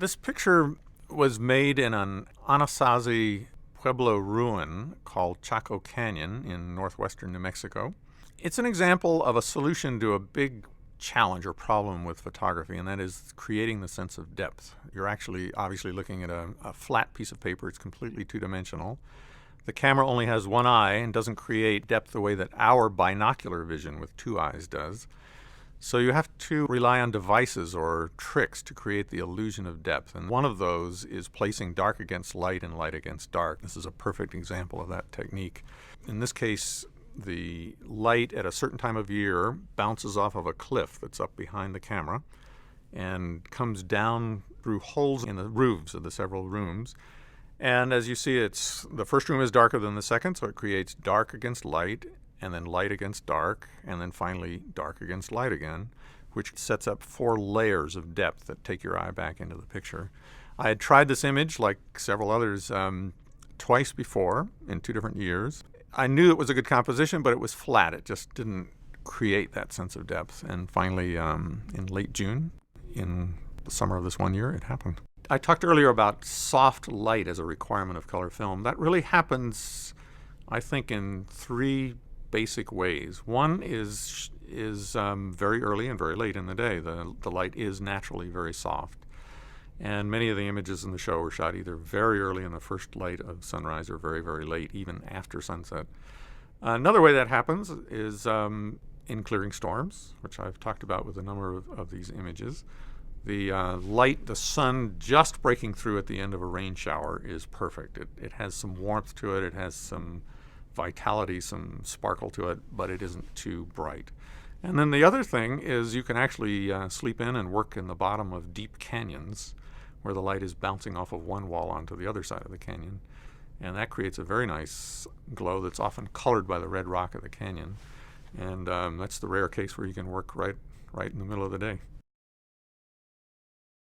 This picture was made in an Anasazi Pueblo ruin called Chaco Canyon in northwestern New Mexico. It's an example of a solution to a big challenge or problem with photography, and that is creating the sense of depth. You're actually obviously looking at a flat piece of paper. It's completely two-dimensional. The camera only has one eye and doesn't create depth the way that our binocular vision with two eyes does. So you have to rely on devices or tricks to create the illusion of depth. And one of those is placing dark against light and light against dark. This is a perfect example of that technique. In this case, the light at a certain time of year bounces off of a cliff that's up behind the camera and comes down through holes in the roofs of the several rooms. And as you see, the first room is darker than the second, so it creates dark against light, and then light against dark, and then finally dark against light again, which sets up 4 layers of depth that take your eye back into the picture. I had tried this image, like several others, twice before in 2 different years. I knew it was a good composition, but it was flat. It just didn't create that sense of depth. And finally, in late June, in the summer of this one year, it happened. I talked earlier about soft light as a requirement of color film. That really happens, I think, in 3 basic ways. One is very early and very late in the day. The light is naturally very soft. And many of the images in the show were shot either very early in the first light of sunrise or very, very late, even after sunset. Another way that happens is in clearing storms, which I've talked about with a number of these images. The light, the sun just breaking through at the end of a rain shower is perfect. It has some warmth to it. It has some vitality, some sparkle to it, but it isn't too bright. And then the other thing is you can actually sleep in and work in the bottom of deep canyons where the light is bouncing off of one wall onto the other side of the canyon. And that creates a very nice glow that's often colored by the red rock of the canyon. And that's the rare case where you can work right in the middle of the day.